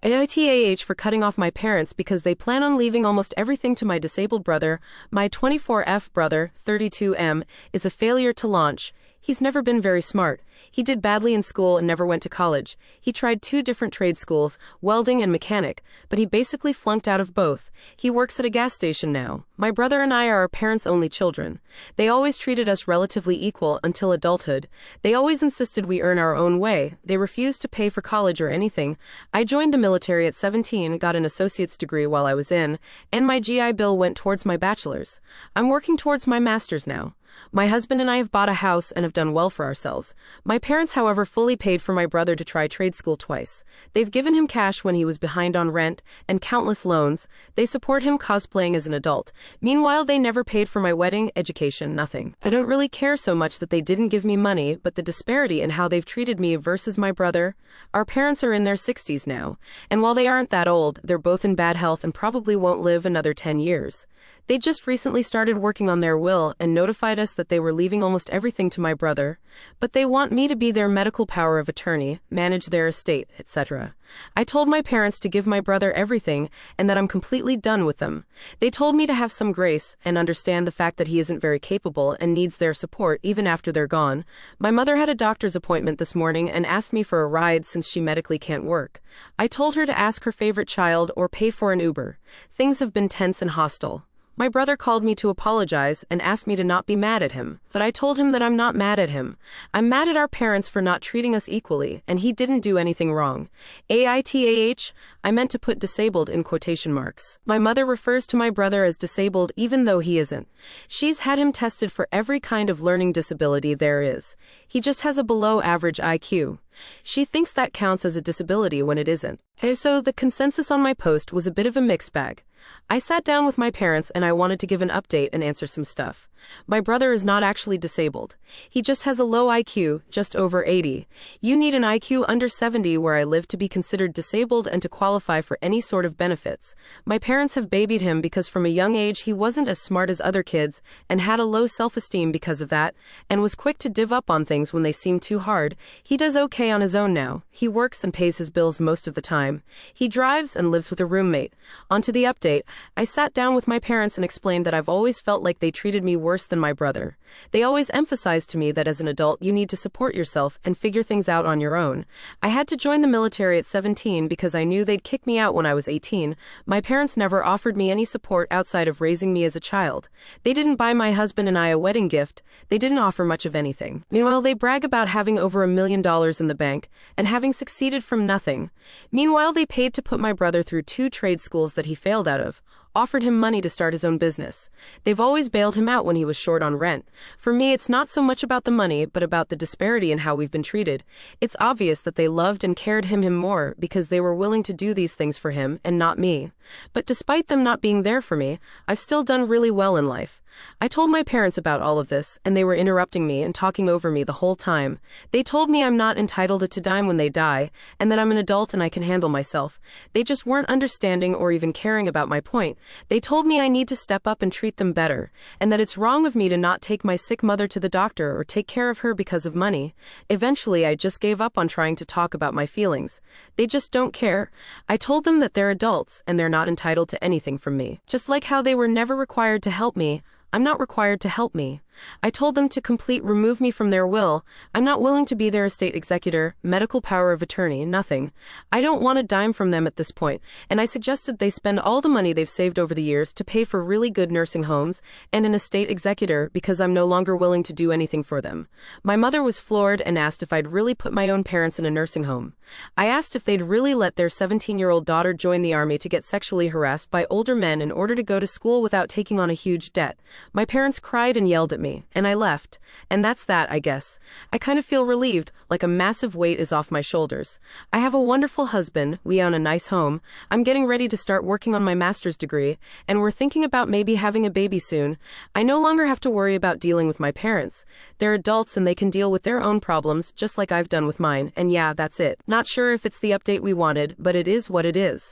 AITAH for cutting off my parents because they plan on leaving almost everything to my disabled brother. My 24F brother, 32M, is a failure to launch. He's never been very smart. He did badly in school and never went to college. He tried 2 different trade schools, welding and mechanic, but he basically flunked out of both. He works at a gas station now. My brother and I are our parents' only children. They always treated us relatively equal until adulthood. They always insisted we earn our own way. They refused to pay for college or anything. I joined the military at 17, got an associate's degree while I was in, and my GI Bill went towards my bachelor's. I'm working towards my master's now. My husband and I have bought a house and have done well for ourselves. My parents, however, fully paid for my brother to try trade school twice. They've given him cash when he was behind on rent and countless loans. They support him cosplaying as an adult. Meanwhile, they never paid for my wedding, education, nothing. I don't really care so much that they didn't give me money, but the disparity in how they've treated me versus my brother. Our parents are in their 60s now, and while they aren't that old, they're both in bad health and probably won't live another 10 years. They just recently started working on their will and notified us that they were leaving almost everything to my brother, but they want me to be their medical power of attorney, manage their estate, etc. I told my parents to give my brother everything and that I'm completely done with them. They told me to have some grace and understand the fact that he isn't very capable and needs their support even after they're gone. My mother had a doctor's appointment this morning and asked me for a ride since she medically can't work. I told her to ask her favorite child or pay for an Uber. Things have been tense and hostile. My brother called me to apologize and asked me to not be mad at him, but I told him that I'm not mad at him. I'm mad at our parents for not treating us equally, and he didn't do anything wrong. AITAH, I meant to put disabled in quotation marks. My mother refers to my brother as disabled even though he isn't. She's had him tested for every kind of learning disability there is. He just has a below average IQ. She thinks that counts as a disability when it isn't. So the consensus on my post was a bit of a mixed bag. I sat down with my parents and I wanted to give an update and answer some stuff. My brother is not actually disabled. He just has a low IQ, just over 80. You need an IQ under 70 where I live to be considered disabled and to qualify for any sort of benefits. My parents have babied him because from a young age he wasn't as smart as other kids and had a low self-esteem because of that, and was quick to give up on things when they seemed too hard. He does okay on his own now. He works and pays his bills most of the time. He drives and lives with a roommate. On to the update. I sat down with my parents and explained that I've always felt like they treated me worse than my brother. They always emphasized to me that as an adult you need to support yourself and figure things out on your own. I had to join the military at 17 because I knew they'd kick me out when I was 18. My parents never offered me any support outside of raising me as a child. They didn't buy my husband and I a wedding gift. They didn't offer much of anything. Meanwhile, they brag about having over $1 million in the bank and having succeeded from nothing. Meanwhile, they paid to put my brother through 2 trade schools that he failed out of, offered him money to start his own business. They've always bailed him out when he was short on rent. For me, it's not so much about the money, but about the disparity in how we've been treated. It's obvious that they loved and cared him more because they were willing to do these things for him and not me. But despite them not being there for me, I've still done really well in life. I told my parents about all of this, and they were interrupting me and talking over me the whole time. They told me I'm not entitled to dime when they die, and that I'm an adult and I can handle myself. They just weren't understanding or even caring about my point. They told me I need to step up and treat them better, and that it's wrong of me to not take my sick mother to the doctor or take care of her because of money. Eventually, I just gave up on trying to talk about my feelings. They just don't care. I told them that they're adults, and they're not entitled to anything from me. Just like how they were never required to help me, I'm not required to help me. I told them to remove me from their will. I'm not willing to be their estate executor, medical power of attorney, nothing. I don't want a dime from them at this point, and I suggested they spend all the money they've saved over the years to pay for really good nursing homes and an estate executor because I'm no longer willing to do anything for them. My mother was floored and asked if I'd really put my own parents in a nursing home. I asked if they'd really let their 17-year-old daughter join the army to get sexually harassed by older men in order to go to school without taking on a huge debt. My parents cried and yelled at me, and I left. And that's that, I guess. I kind of feel relieved, like a massive weight is off my shoulders. I have a wonderful husband, we own a nice home, I'm getting ready to start working on my master's degree, and we're thinking about maybe having a baby soon. I no longer have to worry about dealing with my parents. They're adults and they can deal with their own problems, just like I've done with mine, and yeah, that's it. Not sure if it's the update we wanted, but it is what it is.